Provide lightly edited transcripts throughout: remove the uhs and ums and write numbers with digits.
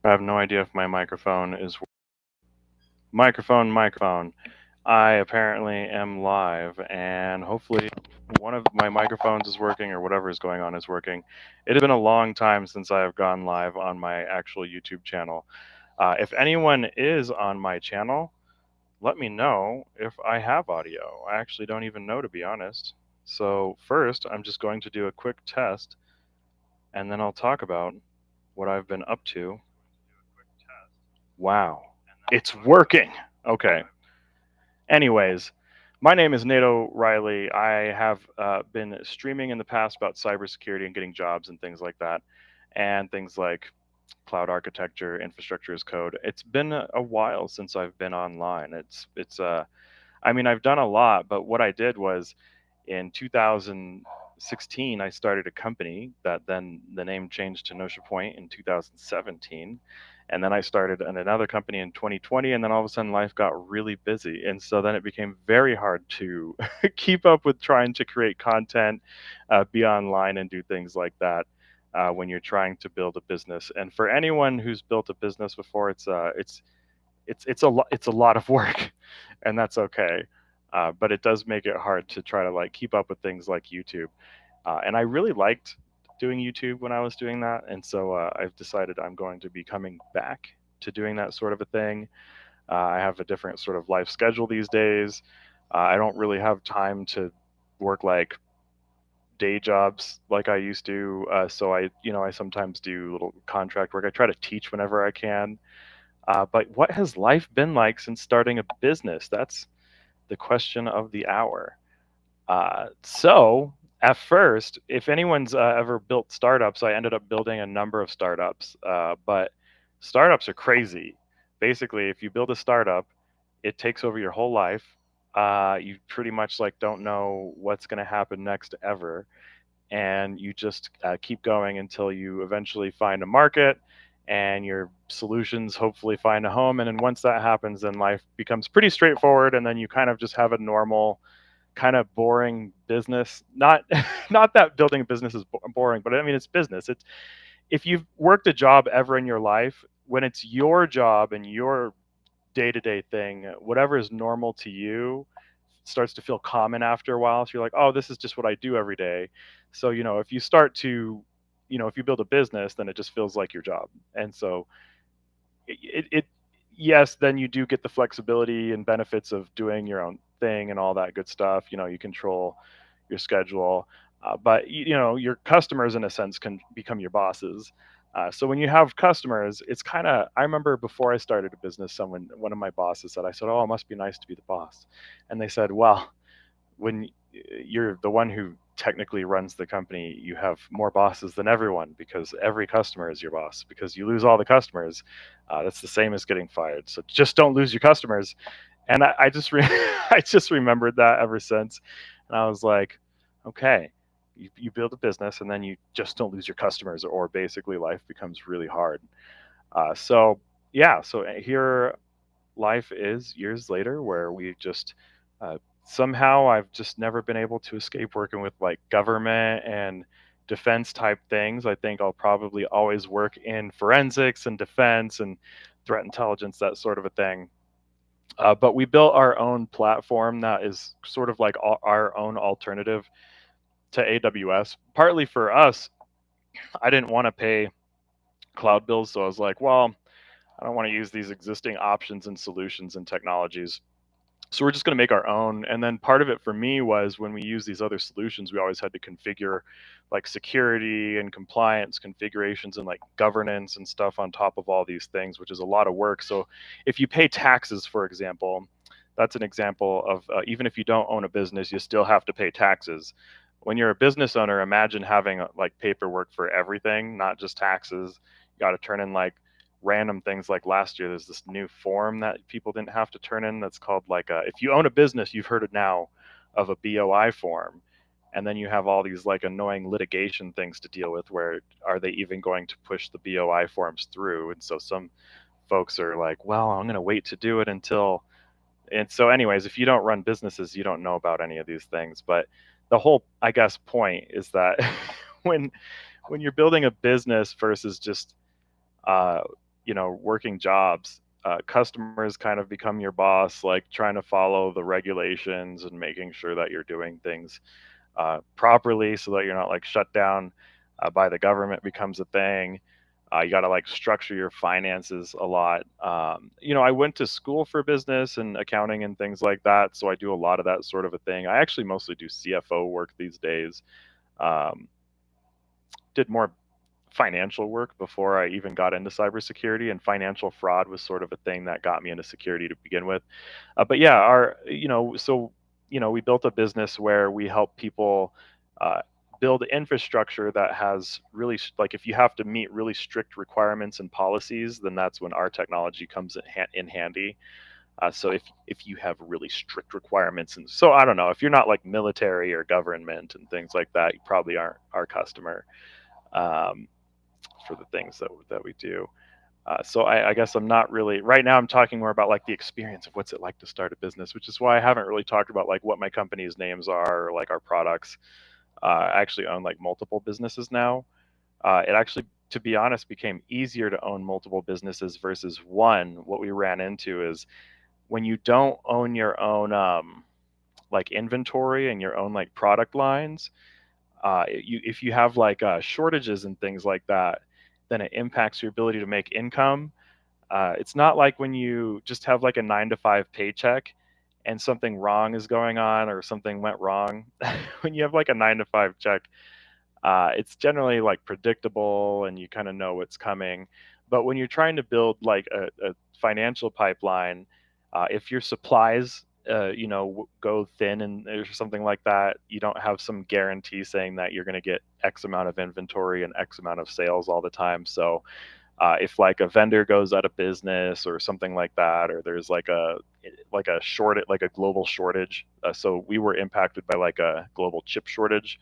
I have no idea if my microphone is microphone. I apparently am live, and hopefully one of my microphones is working or whatever is going on is working. It has been a long time since I have gone live on my actual YouTube channel. If anyone is on my channel, let me know if I have audio. I actually don't even know, to be honest. So, first, I'm just going to do a quick test, and then I'll talk about what I've been up to. Wow, it's working. Okay. Anyways, my name is Nato Riley. I have been streaming in the past about cybersecurity and getting jobs and things like that, and things like cloud architecture, infrastructure as code. It's been a while since I've been online. I mean, I've done a lot, but what I did was in 2016, I started a company that then the name changed to Notia Point in 2017. And then I started another company in 2020. And then all of a sudden, life got really busy. And so then it became very hard to keep up with trying to create content, be online, and do things like that. When you're trying to build a business, and for anyone who's built a business before, it's a lot of work, and that's okay. But it does make it hard to try to like keep up with things like YouTube. And I really liked doing YouTube when I was doing that, and so I've decided I'm going to be coming back to doing that sort of a thing. I have a different sort of life schedule these days. I don't really have time to work like day jobs like I used to. So I sometimes do little contract work. I try to teach whenever I can. But what has life been like since starting a business? That's the question of the hour. So, at first, if anyone's ever built startups, I ended up building a number of startups. But startups are crazy. Basically, if you build a startup, it takes over your whole life. You pretty much like don't know what's going to happen next ever, and you just keep going until you eventually find a market and your solutions hopefully find a home. And then once that happens, then life becomes pretty straightforward, and then you kind of just have a normal kind of boring business. Not not that building a business is boring, but I mean it's business. It's if you've worked a job ever in your life, when it's your job and your day-to-day thing, whatever is normal to you starts to feel common after a while. So you're like, oh, this is just what I do every day. So, if you start to, if you build a business, then it just feels like your job. And so it yes, then you do get the flexibility and benefits of doing your own thing and all that good stuff. You control your schedule, but your customers in a sense can become your bosses. So when you have customers, it's kind of. I remember before I started a business, one of my bosses said, I said, "Oh, it must be nice to be the boss," and they said, "Well, when you're the one who technically runs the company, you have more bosses than everyone because every customer is your boss. Because you lose all the customers, that's the same as getting fired. So just don't lose your customers." And I just I just remembered that ever since, and I was like, okay, you build a business and then you just don't lose your customers, or basically life becomes really hard. So yeah, so here life is years later, where we just uh, somehow I've just never been able to escape working with like government and defense type things. I think I'll probably always work in forensics and defense and threat intelligence, that sort of a thing. But we built our own platform that is sort of like our own alternative to AWS. Partly for us, I didn't want to pay cloud bills, so I was like, well, I don't want to use these existing options and solutions and technologies. So we're just going to make our own. And then part of it for me was when we use these other solutions, we always had to configure like security and compliance configurations and like governance and stuff on top of all these things, which is a lot of work. So if you pay taxes, for example, that's an example of even if you don't own a business, you still have to pay taxes. When you're a business owner, imagine having like paperwork for everything, not just taxes. You got to turn in like random things. Like last year there's this new form that people didn't have to turn in, that's called like if you own a business, you've heard it now of a BOI form. And then you have all these like annoying litigation things to deal with, where are they even going to push the BOI forms through? And so some folks are like, well, I'm going to wait to do it until. And so anyways, if you don't run businesses, you don't know about any of these things. But the whole, I guess, point is that when when you're building a business versus just uh, working jobs, customers kind of become your boss, like trying to follow the regulations and making sure that you're doing things properly so that you're not like shut down by the government becomes a thing. You got to like structure your finances a lot. I went to school for business and accounting and things like that, so I do a lot of that sort of a thing. I actually mostly do CFO work these days. Um, did more financial work before I even got into cybersecurity, and financial fraud was sort of a thing that got me into security to begin with. But yeah, we built a business where we help people uh, build infrastructure that has really like if you have to meet really strict requirements and policies, then that's when our technology comes in handy. So if you have really strict requirements, and so I don't know if you're not like military or government and things like that, you probably aren't our customer um, for the things that we do. So I guess I'm not really right now. I'm talking more about like the experience of what's it like to start a business, which is why I haven't really talked about like what my company's names are or like our products. I actually own like multiple businesses now. It actually, to be honest, became easier to own multiple businesses versus one. What we ran into is when you don't own your own like inventory and your own like product lines, if you have like shortages and things like that, then it impacts your ability to make income. It's not like when you just have like a 9 to 5 paycheck and something wrong is going on or something went wrong. When you have like a 9 to 5 check, it's generally like predictable and you kind of know what's coming. But when you're trying to build like a financial pipeline, if your supplies, go thin and or something like that, you don't have some guarantee saying that you're going to get X amount of inventory and X amount of sales all the time. So if like a vendor goes out of business or something like that, or there's like a global shortage. So we were impacted by like a global chip shortage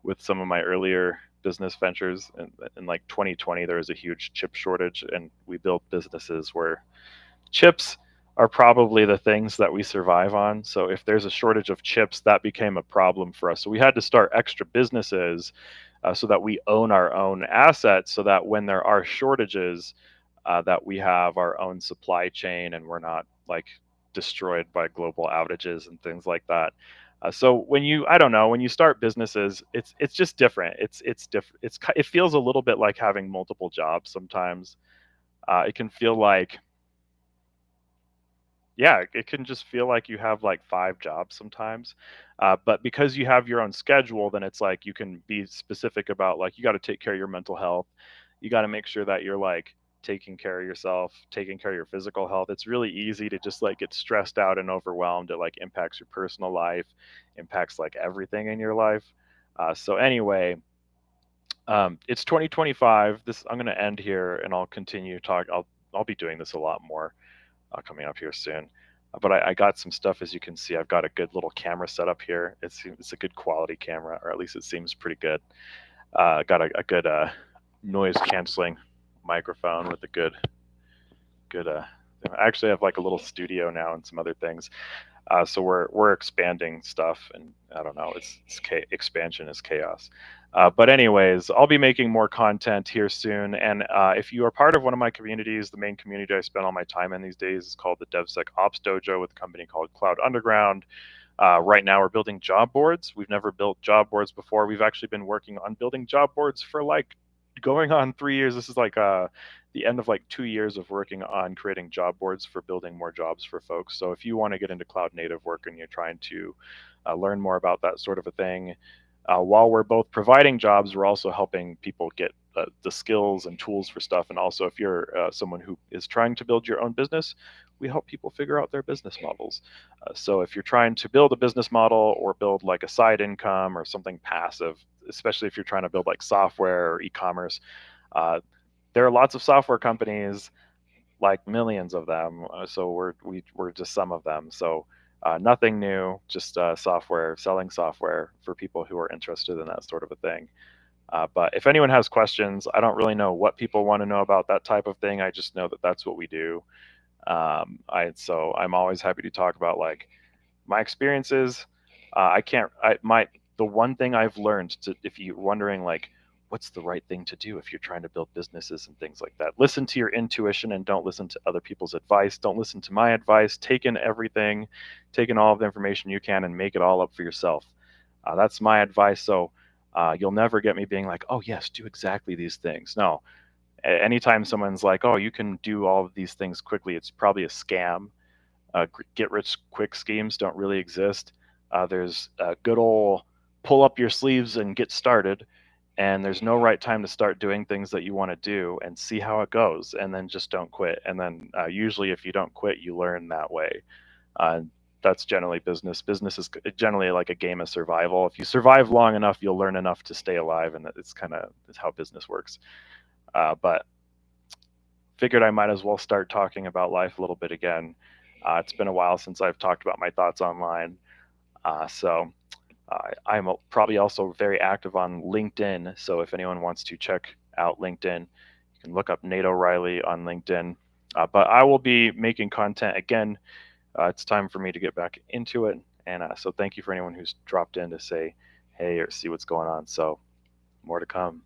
with some of my earlier business ventures. In like 2020, there was a huge chip shortage, and we built businesses where chips are probably the things that we survive on. So if there's a shortage of chips, that became a problem for us. So we had to start extra businesses so that we own our own assets, so that when there are shortages, that we have our own supply chain and we're not like destroyed by global outages and things like that. So I don't know, when you start businesses, it's just different. It's different. It feels a little bit like having multiple jobs sometimes. It can feel like, yeah, it can just feel like you have like 5 jobs sometimes. But because you have your own schedule, then it's like you can be specific about like you got to take care of your mental health. You got to make sure that you're like taking care of yourself, taking care of your physical health. It's really easy to just like get stressed out and overwhelmed. It like impacts your personal life, impacts like everything in your life. So anyway, it's 2025. This I'm going to end here, and I'll continue talk. I'll be doing this a lot more coming up here soon. But I got some stuff, as you can see. I've got a good little camera set up here. It's a good quality camera, or at least it seems pretty good. Got a good noise canceling microphone with a good. I actually have like a little studio now and some other things. So we're expanding stuff, and I don't know. Expansion is chaos. But anyways, I'll be making more content here soon. And if you are part of one of my communities, the main community I spend all my time in these days is called the DevSecOps Dojo with a company called Cloud Underground. Right now, we're building job boards. We've never built job boards before. We've actually been working on building job boards for like going on 3 years. This is like the end of like 2 years of working on creating job boards for building more jobs for folks. So if you want to get into cloud native work and you're trying to learn more about that sort of a thing, while we're both providing jobs, we're also helping people get the skills and tools for stuff. And also, if you're someone who is trying to build your own business, we help people figure out their business models. So if you're trying to build a business model or build like a side income or something passive, especially if you're trying to build like software or e-commerce, uh, there are lots of software companies, like millions of them. So we're just some of them. So nothing new, just software, selling software for people who are interested in that sort of a thing. But if anyone has questions, I don't really know what people want to know about that type of thing. I just know that that's what we do. So I'm always happy to talk about like my experiences. I can't. I my The one thing I've learned, if you're wondering like what's the right thing to do if you're trying to build businesses and things like that. Listen to your intuition and don't listen to other people's advice. Don't listen to my advice. Take in everything, take in all of the information you can, and make it all up for yourself. That's my advice. So you'll never get me being like, oh, yes, do exactly these things. No. Anytime someone's like, oh, you can do all of these things quickly, it's probably a scam. Get rich quick schemes don't really exist. There's a good old pull up your sleeves and get started. And there's no right time to start doing things that you want to do and see how it goes. And then just don't quit. And then usually, if you don't quit, you learn that way. Uh, that's generally business. Business is generally like a game of survival. If you survive long enough, you'll learn enough to stay alive. And it's kind of how business works. But figured I might as well start talking about life a little bit again. It's been a while since I've talked about my thoughts online. So I'm probably also very active on LinkedIn. So if anyone wants to check out LinkedIn, you can look up Nate O'Reilly on LinkedIn. But I will be making content again. It's time for me to get back into it. And so thank you for anyone who's dropped in to say hey or see what's going on. So more to come.